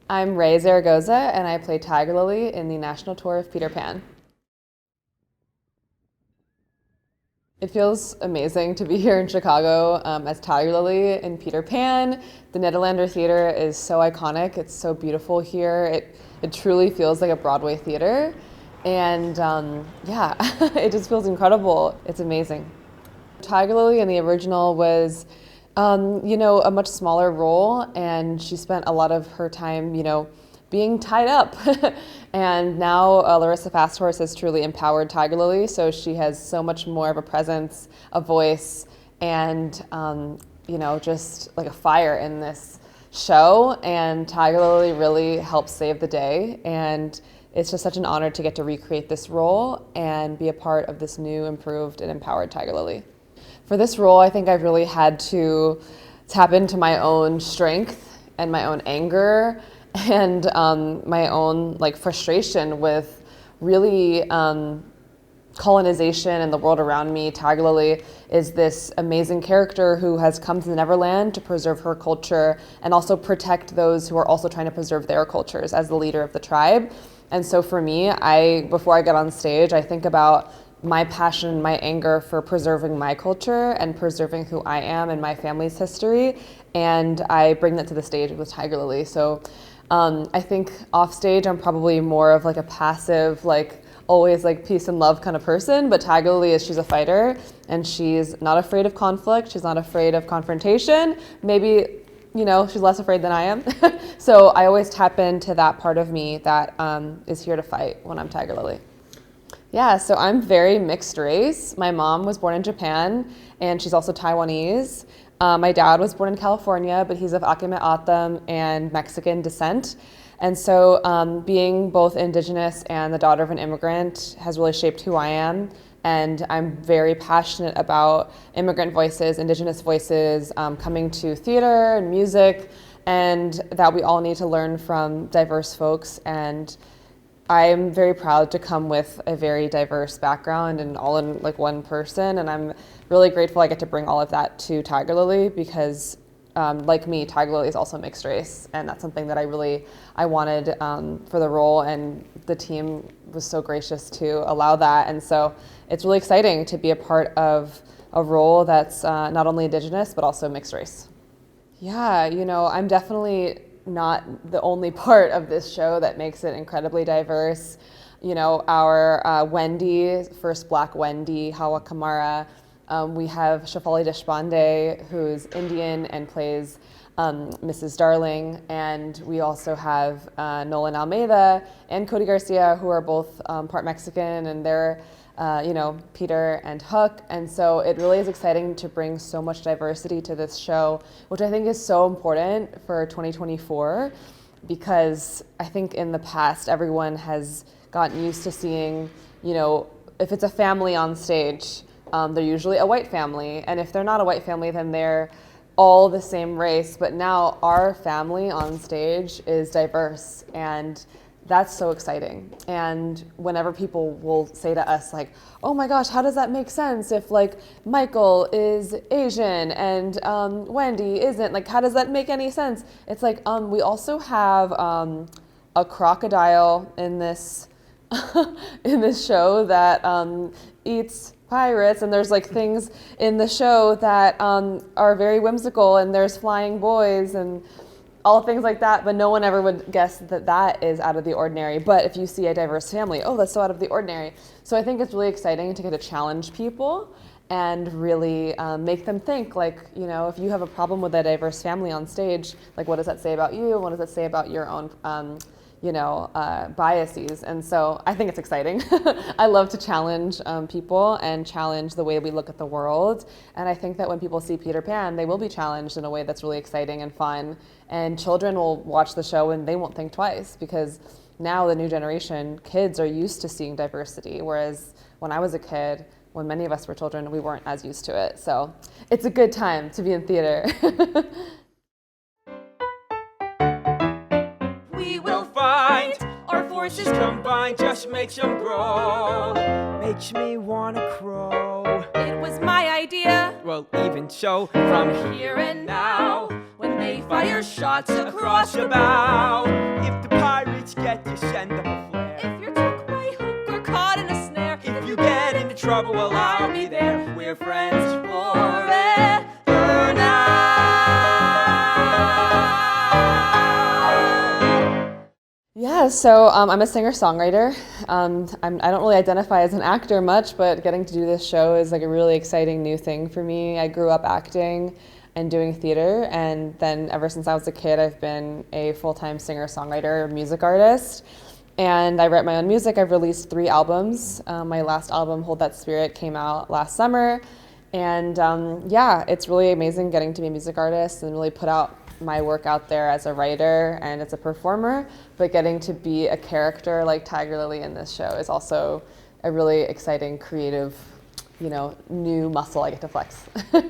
I'm Raye Zaragoza, and I play Tiger Lily in the national tour of Peter Pan. It feels amazing to be here in Chicago as Tiger Lily in Peter Pan. The Nederlander Theater is so iconic. It's so beautiful here. It truly feels like a Broadway theater. And yeah, it just feels incredible. It's amazing. Tiger Lily in the original was, a much smaller role, and she spent a lot of her time, being tied up. And now Larissa Fasthorse has truly empowered Tiger Lily, so she has so much more of a presence, a voice, and just like a fire in this show. And Tiger Lily really helps save the day, and it's just such an honor to get to recreate this role and be a part of this new, improved, and empowered Tiger Lily. For this role, I think I've really had to tap into my own strength and my own anger and my own frustration with really colonization and the world around me. Tiger Lily is this amazing character who has come to the Neverland to preserve her culture and also protect those who are also trying to preserve their cultures as the leader of the tribe. And so for me, before I get on stage, I think about my passion, my anger for preserving my culture and preserving who I am and my family's history, and I bring that to the stage with Tiger Lily. So I think off stage I'm probably more of a passive, always peace and love kind of person, but Tiger Lily she's a fighter, and she's not afraid of conflict, she's not afraid of confrontation. Maybe she's less afraid than I am. So I always tap into that part of me that is here to fight when I'm Tiger Lily. Yeah, so I'm very mixed race. My mom was born in Japan, and she's also Taiwanese. My dad was born in California, but he's of Akime Atam and Mexican descent. And so being both Indigenous and the daughter of an immigrant has really shaped who I am. And I'm very passionate about immigrant voices, Indigenous voices, coming to theater and music, and that we all need to learn from diverse folks. And I'm very proud to come with a very diverse background and all in one person, and I'm really grateful I get to bring all of that to Tiger Lily because like me, Tiger Lily is also mixed race, and that's something that I wanted for the role, and the team was so gracious to allow that. And so it's really exciting to be a part of a role that's not only Indigenous but also mixed race. Yeah, I'm definitely not the only part of this show that makes it incredibly diverse. Our Wendy, first Black Wendy, Hawa Kamara. We have Shafali Deshpande, who's Indian and plays Mrs. Darling. And we also have Nolan Almeida and Cody Garcia, who are both part Mexican, and they're Peter and Hook. And so it really is exciting to bring so much diversity to this show, which I think is so important for 2024, because I think in the past everyone has gotten used to seeing, if it's a family on stage, they're usually a white family. And if they're not a white family, then they're all the same race. But now our family on stage is diverse, and that's so exciting. And whenever people will say to us oh my gosh, how does that make sense if Michael is Asian and Wendy isn't, how does that make any sense? It's we also have a crocodile in this in this show that eats pirates, and there's things in the show that are very whimsical, and there's flying boys and all things like that, but no one ever would guess that that is out of the ordinary. But if you see a diverse family, oh, that's so out of the ordinary. So I think it's really exciting to get to challenge people and really make them think, if you have a problem with a diverse family on stage, what does that say about you? What does that say about your own biases? And so I think it's exciting. I love to challenge people and challenge the way we look at the world. And I think that when people see Peter Pan, they will be challenged in a way that's really exciting and fun. And children will watch the show and they won't think twice, because now the new generation, kids are used to seeing diversity. Whereas when I was a kid, when many of us were children, we weren't as used to it. So it's a good time to be in theater. We will find our forces combined just makes them grow. Makes me wanna crow. It was my idea. Well, even so, From here and now, when they fire shots across the bow. If the pirates get you, send them a flare. If you're took by hook or caught in a snare, If you get into trouble, well, I'll be there. We're friends forever now. Yeah, so I'm a singer-songwriter. I don't really identify as an actor much, but getting to do this show is like a really exciting new thing for me. I grew up acting and doing theater, and then ever since I was a kid, I've been a full-time singer-songwriter, music artist. And I write my own music. I've released 3 albums. My last album, Hold That Spirit, came out last summer. And yeah, it's really amazing getting to be a music artist and really put out my work out there as a writer and as a performer, but getting to be a character like Tiger Lily in this show is also a really exciting, creative, you know, new muscle I get to flex. I'm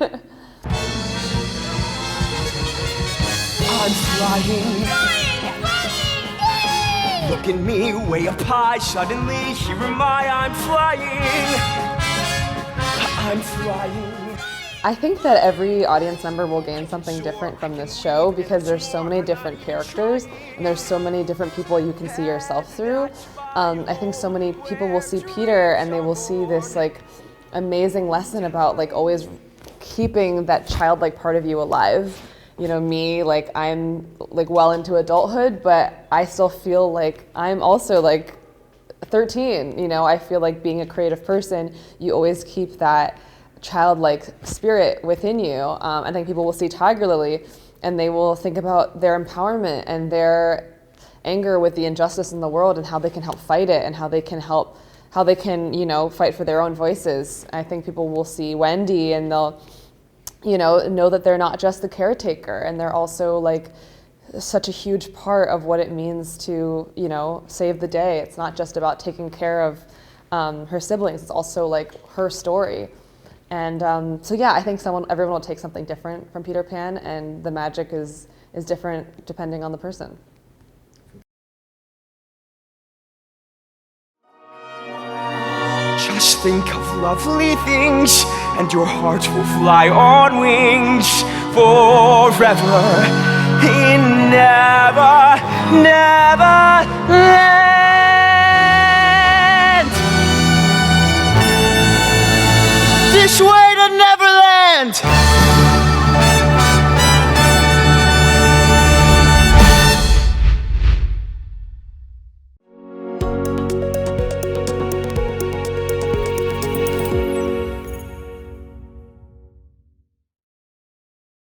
flying. Look at me, way up high. Suddenly, here am I'm flying. I'm flying. I think that every audience member will gain something different from this show because there's so many different characters and there's so many different people you can see yourself through. I think so many people will see Peter and they will see this like amazing lesson about like always keeping that childlike part of you alive. You know, me, like I'm like well into adulthood, but I still feel like I'm also like 13. You know, I feel like being a creative person, you always keep that childlike spirit within you. I think people will see Tiger Lily and they will think about their empowerment and their anger with the injustice in the world and how they can help fight it and how they can, you know, fight for their own voices. I think people will see Wendy and they'll, you know that they're not just the caretaker and they're also like such a huge part of what it means to, you know, save the day. It's not just about taking care of her siblings, it's also like her story. And so yeah, I think everyone will take something different from Peter Pan, and the magic is different depending on the person. Just think of lovely things, and your heart will fly on wings forever, in never, never.